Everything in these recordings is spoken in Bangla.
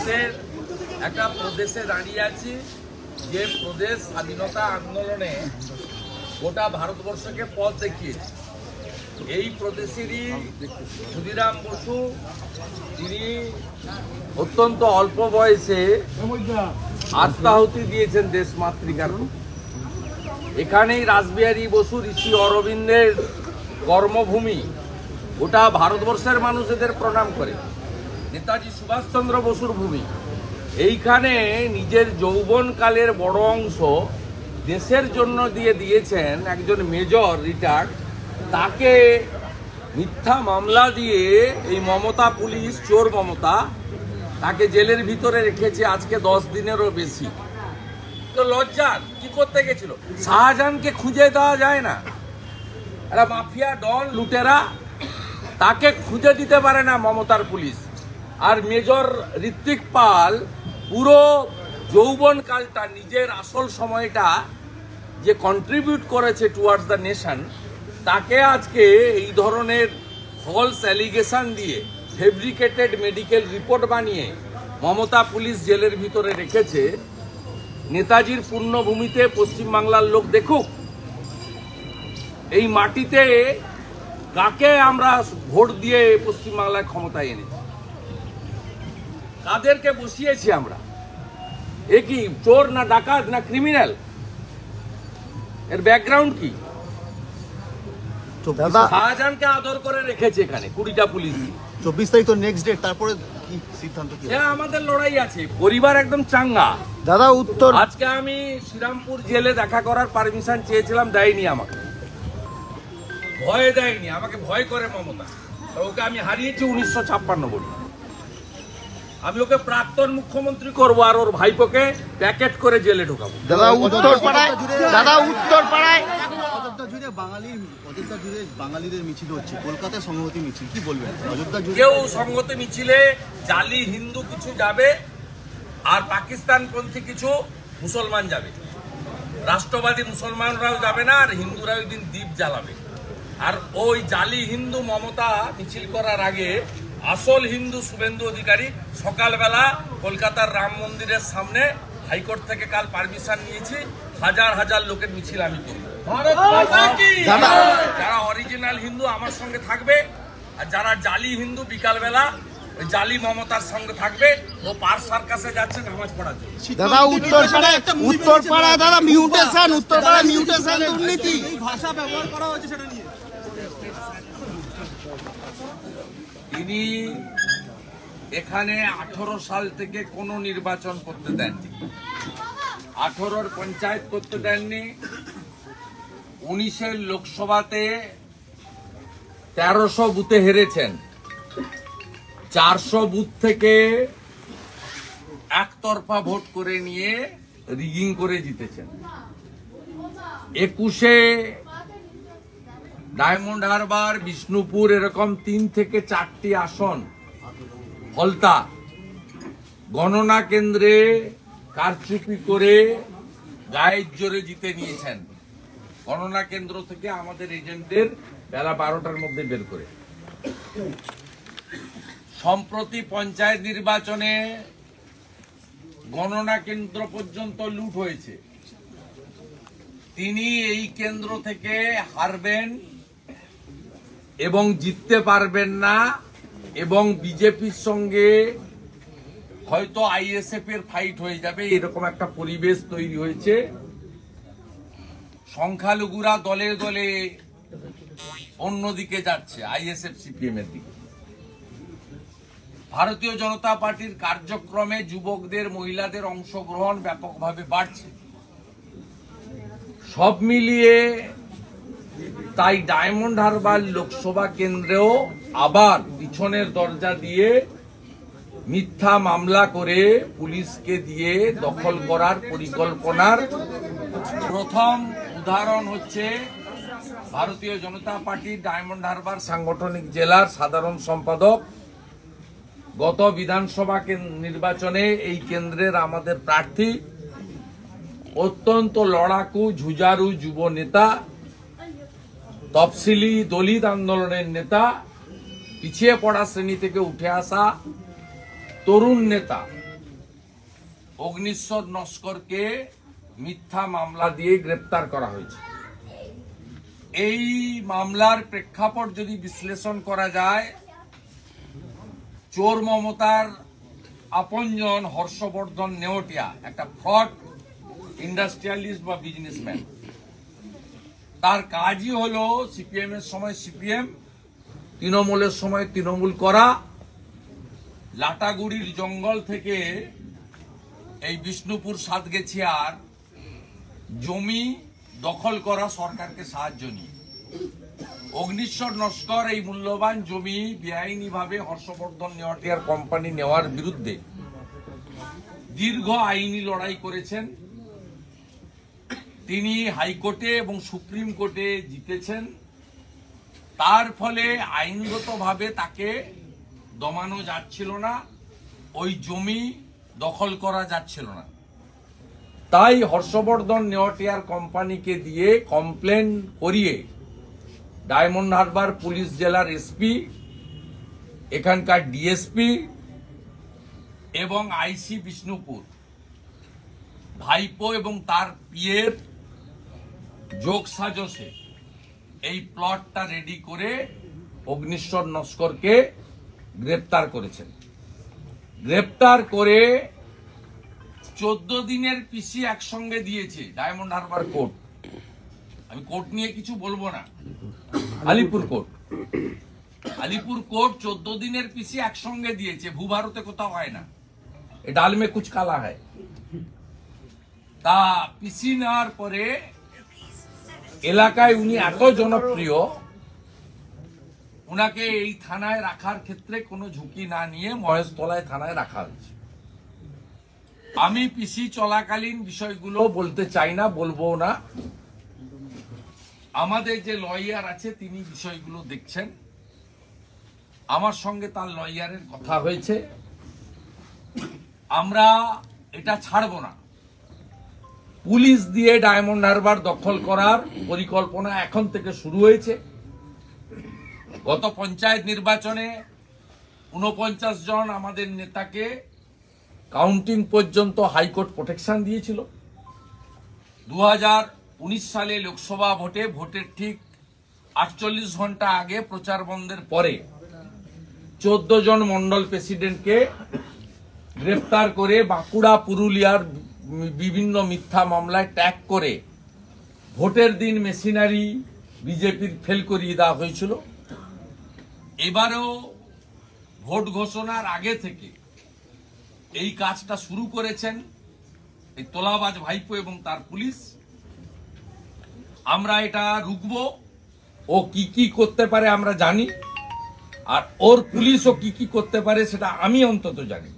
ভারতবর্ষের একটা প্রদেশে দাঁড়িয়ে আছি, যে প্রদেশ স্বাধীনতা আন্দোলনে গোটা ভারতবর্ষকে পথ দেখিয়েছে। এই প্রদেশেরই ক্ষুদিরাম বসু, তিনি অত্যন্ত অল্প বয়সে আত্মাহুতি দিয়েছেন দেশ মাতৃকার। এখানেই রাসবিহারী বসু, ঋষি অরবিন্দের কর্মভূমি। গোটা ভারতবর্ষের মানুষ এদের প্রণাম করে। নেতাজি সুভাষচন্দ্র বসুর ভূমি। এইখানে নিজের যৌবনকালের বড় অংশ দেশের জন্য দিয়ে দিয়েছেন একজন মেজর রিটায়ার্ড। তাকে মিথ্যা মামলা দিয়ে এই মমতা পুলিশ, চোর মমতা, তাকে জেলের ভিতরে রেখেছে আজকে 10 দিনেরও বেশি। তো লজ্জার কি করতে গেছিল? শাহজাহানকে খুঁজে দেওয়া যায় না? এরা মাফিয়া, ডন, লুটেরা, তাকে খুঁজে দিতে পারে না মমতার পুলিশ। আর মেজর ঋত্বিক পাল পুরো যৌবনকালটা, নিজের আসল সময়টা যে কন্ট্রিবিউট করেছে টুয়ার্ডস দ্য নেশন, তাকে আজকে এই ধরনের ফলস অ্যালিগেশন দিয়ে, ফেব্রিকেটেড মেডিকেল রিপোর্ট বানিয়ে মমতা পুলিশ জেলের ভিতরে রেখেছে। নেতাজির পূর্ণভূমিতে পশ্চিমবাংলার লোক দেখুক এই মাটিতে কাকে আমরা ভোট দিয়ে পশ্চিমবাংলায় ক্ষমতায় এনেছি, কাদেরকে বসিয়েছি আমরা। এ কি চোর না ডাকাত না ক্রিমিনাল? এর ব্যাকগ্রাউন্ড কি? শাহজাহানকে আদর করে রেখেছে এখানে 20টা পুলিশ। 24 তারিখ তো নেক্সট ডেট, তারপরে কি সিদ্ধান্ত? কি আমাদের লড়াই আছে, পরিবার একদম চাঙ্গা। দাদা উত্তর, আজকে আমি শ্রীরামপুর জেলে দেখা করার পারমিশন চেয়েছিলাম, দেয়নি আমাকে, ভয় দেয়নি আমাকে, ভয় করে মমতা। ওকে আমি হারিয়েছি 1956 বলি। আমি ওকে প্রাক্তন মুখ্যমন্ত্রী করবো, আর ওর ভাইপোকে প্যাকেট করে জেলে ঢোকাবো। দাদা উত্তরপাড়ায় অযোধ্যা জুড়ে বাঙালিদের মিছিল হচ্ছে, কলকাতায় সংহতি মিছিল, কি বলবেন? অযোধ্যা জুড়ে কেউ সংহতি মিছিলে জালি হিন্দু কিছু যাবে, আর পাকিস্তানপন্থী কিছু মুসলমান যাবে। রাষ্ট্রবাদী মুসলমানরাও যাবে না, আর হিন্দুরা ওই দিন দ্বীপ জ্বালাবে। আর ওই জালি হিন্দু মমতা মিছিল করার আগে আসল হিন্দু শুভেন্দু অধিকারী সকালবেলা কলকাতার রাম মন্দিরের সামনে হাইকোর্ট থেকে কাল পারমিশন নিয়েছি, হাজার হাজার লোকের মিছিল আমি করব। যারা অরিজিনাল হিন্দু আমার সঙ্গে থাকবে, আর যারা জালি হিন্দু বিকালবেলা ওই জালি মমতার সঙ্গে থাকবে। ও পার সার্কাসে যাচ্ছে নামাজ পড়ার জন্য। দাদা উত্তরপাড়ায় দাদা মিউটেশন দুর্নীতি, ভাষা ব্যবহার করা হয়েছে, সেটা নিয়ে তিনি এখানে 18 সাল থেকে কোনো নির্বাচন করতে দেননি, 18-র পঞ্চায়েত করতে দেননি, 19-এর লোকসভাতে 1300 বুথে হেরেছেন, 400 বুথ থেকে একতরফা ভোট করে নিয়ে রিগিং করে জিতেছেন। 21-এ ডায়মন্ড হারবার, বিষ্ণুপুর, এরকম 3 থেকে 4টি আসন ফলতা গণনা কেন্দ্রে কারচুপি করে গায়ের জোরে জিতে নিয়েছেন। গণনা কেন্দ্র থেকে আমাদের এজেন্টদের বেলা 12টার মধ্যে বের করে। সম্প্রতি পঞ্চায়েত নির্বাচনে গণনা কেন্দ্র পর্যন্ত লুট হয়েছে। তিনি এই কেন্দ্র থেকে হারবেন এবং জিততে পারবেন না, এবং বিজেপির সঙ্গে হয়তো আইএসএফ এর ফাইট হয়ে যাবে, এরকম একটা পরিবেশ তৈরি হয়েছে। সংখ্যালঘুরা দলে দলে অন্যদিকে যাচ্ছে, আইএসএফ সিপিএম এর দিকে। ভারতীয় জনতা পার্টির কার্যক্রমে যুবকদের, মহিলাদের অংশগ্রহণ ব্যাপকভাবে বাড়ছে। সব মিলিয়ে তাই ডায়মন্ড হারবার লোকসভা কেন্দ্রেও আবার পিছনের দরজা দিয়ে মিথ্যা মামলা করে পুলিশকে দিয়ে দখল করার পরিকল্পনার প্রথম উদাহরণ হচ্ছে ভারতীয় জনতা পার্টির ডায়মন্ড হারবার সাংগঠনিক জেলার সাধারণ সম্পাদক। গত বিধানসভা নির্বাচনে এই কেন্দ্রের আমাদের প্রার্থী, অত্যন্ত লড়াকু ঝুঝারু যুব নেতা, তফসিলি দলিত আন্দোলনের নেতা, পিছিয়ে পড়া শ্রেণী থেকে উঠে আসা তরুণ নেতা, অগ্নিশ্বর নস্করকে মিথ্যা মামলা দিয়ে গ্রেপ্তার করা হয়েছে। এই মামলার প্রেক্ষাপট যদি বিশ্লেষণ করা যায়, চোর মমতার আপনজন হর্ষবর্ধন নেওটিয়া একটা ফ্রড ইন্ডাস্ট্রিয়ালিস্ট বা বিজনেসম্যান। তার কাজই হলো সিপিএম এর সময় সিপিএম, তৃণমূলের সময় তৃণমূল করা, লাটাগুড়ির জঙ্গল থেকে এই বিষ্ণুপুর সাতগেছিয়ার জমি দখল করা সরকারকে সাহায্য নিয়ে। অগ্নিশ্বর নস্কর এই মূল্যবান জমি বেআইনিভাবে হর্ষবর্ধন নেওয়াটিয়ার কোম্পানি নেওয়ার বিরুদ্ধে দীর্ঘ আইনি লড়াই করেছেন। তিনি হাইকোর্টে এবং সুপ্রিম কোর্টে জিতেছেন। তার ফলে আইনগতভাবে তাকে দমানো যাচ্ছিল না, ওই জমি দখল করা যাচ্ছিল না। তাই হর্ষবর্ধন নেওয়াটিয়ার কোম্পানিকে দিয়ে কমপ্লেন করিয়ে ডায়মন্ড হারবার পুলিশ জেলার এসপি, এখানকার ডিএসপি এবং আইসি বিষ্ণুপুর ভাইপো এবং তার পিয়ের যোগ সাজসে এই প্লটটা রেডি করে অগ্নিশ্বর নস্করকে গ্রেপ্তার করেছেন। গ্রেপ্তার করে 14 দিনের পিসি একসঙ্গে দিয়েছে ডায়মন্ড হারবার কোর্ট। আমি কোর্ট নিয়ে কিছু বলবো না, আলিপুর কোর্ট। আলিপুর কোর্ট 14 দিনের পিসি একসঙ্গে দিয়েছে, ভূভারতে কোথাও হয় না, এ ডাল মে কুছ কালা হয়। তা পিসি নেওয়ার পরে এলাকায় উনি এত জনপ্রিয়, উনাকে এই থানায় রাখার ক্ষেত্রে কোনো ঝুঁকি না নিয়ে মহেশতলায় থানায় রাখা হয়েছে। আমি পিসি চলাকালীন বিষয়গুলো বলতে চাই না, বলবো না। আমাদের যে লয়ার আছে তিনি বিষয়গুলো দেখছেন। আমার সঙ্গে তার লয়ারের কথা হয়েছে। আমরা এটা ছাড়বো না। পুলিশ দিয়ে ডায়মন্ড হারবার দখল করার পরিকল্পনা এখন থেকে শুরু হয়েছে। গত পঞ্চায়েত নির্বাচনে 49 জন আমাদের নেতাকে কাউন্টিং পর্যন্ত হাইকোর্ট প্রোটেকশন দিয়েছিল। 2019 সালে লোকসভা ভোটের ঠিক 48 ঘন্টা আগে প্রচার বন্ধের পরে 14 জন মন্ডল প্রেসিডেন্টকে গ্রেফতার করে বাঁকুড়া পুরুলিয়ার বিভিন্ন মিথ্যা মামলায় ট্যাগ করে ভোটের দিন মেশিনারি বিজেপির ফেল করিয়ে দেওয়া হয়েছিল। এবারেও ভোট ঘোষণার আগে থেকে এই কাজটা শুরু করেছেন এই তোলাবাজ ভাইপো এবং তার পুলিশ। আমরা এটা রুখবো। ও কি কি করতে পারে আমরা জানি, আর ওর পুলিশও কি কি করতে পারে সেটা আমি অন্তত জানি।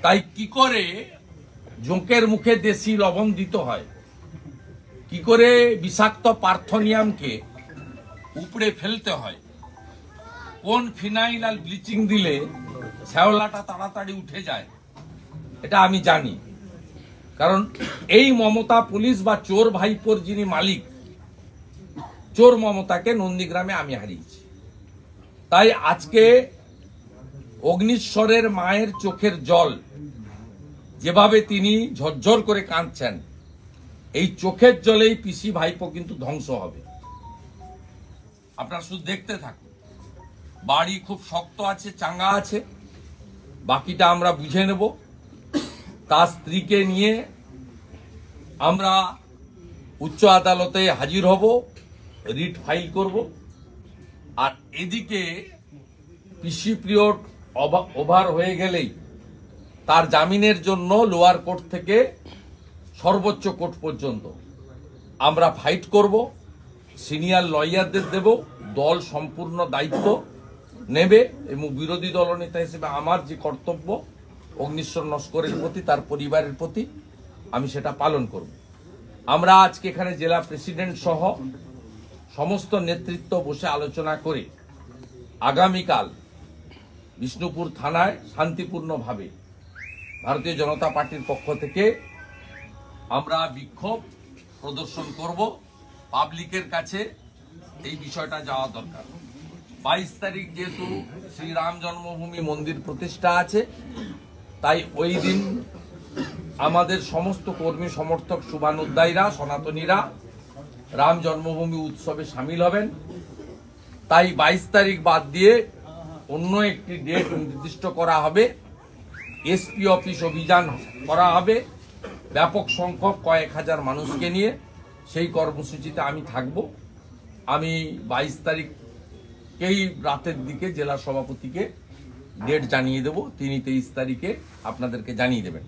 তাই কি করে জোঁকের মুখে দেশি লবণ দিতে হয়, কি করে বিষাক্ত পার্থনিয়ামকে উপড়ে ফেলতে হয়, কোন ফিনাইল আর ব্লিচিং দিলে শ্যাওলাটা তাড়াতাড়ি উঠে যায়, এটা আমি জানি। কারণ এই মমতা পুলিশ বা চোর ভাইপোর যিনি মালিক, চোর মমতাকে নন্দীগ্রামে আমি হারিয়েছি। তাই আজকে অগ্নিশ্বরের মায়ের চোখের জল যেভাবে তিনি ঝরঝর করে কাঁদছেন, এই চোখের জলেই পিসি ভাইপো কিন্তু ধ্বংস হবে। আপনারা শুধু দেখতে থাকুন। বাড়ি খুব শক্ত আছে, চাঙ্গা আছে, বাকিটা আমরা বুঝে নেব। তার স্ত্রীকে নিয়ে আমরা উচ্চ আদালতে হাজির হব, রিট ফাইল করব। আর এদিকে পিসি পিরিয়ড ওভার হয়ে গেলেই তার জামিনের জন্য লোয়ার কোর্ট থেকে সর্বোচ্চ কোর্ট পর্যন্ত আমরা ফাইট করব। সিনিয়র লয়ারদের দেব, দল সম্পূর্ণ দায়িত্ব নেবে এবং বিরোধী দলনেতা হিসেবে আমার যে কর্তব্য অগ্নিশ্বর নস্করের প্রতি, তার পরিবারের প্রতি, আমি সেটা পালন করব। আমরা আজকে এখানে জেলা প্রেসিডেন্ট সহ সমস্ত নেতৃত্ব বসে আলোচনা করে আগামীকাল বিষ্ণুপুর থানায় শান্তিপূর্ণভাবে ভারতীয় জনতা পার্টির পক্ষ থেকে আমরা বিক্ষোভ প্রদর্শন করব। পাবলিকের কাছে এই বিষয়টা যাওয়া দরকার। 22 তারিখ যেহেতু শ্রীরাম জন্মভূমি মন্দির প্রতিষ্ঠা আছে, তাই ওই দিন আমাদের সমস্ত কর্মী সমর্থক শুভানুধ্যায়ীরা সনাতনীরা রাম জন্মভূমি উৎসবে সামিল হবেন। তাই 22 তারিখ বাদ দিয়ে অন্য একটি ডেট নির্দিষ্ট করা হবে। এসপি অফিস অভিযান করা হবে ব্যাপক সংখ্যক কয়েক হাজার মানুষকে নিয়ে। সেই কর্মসূচিতে আমি থাকব। আমি 22 তারিখেই রাতের দিকে জেলা সভাপতিকে ডেট জানিয়ে দেব, তিনি 23 তারিখে আপনাদেরকে জানিয়ে দেবেন।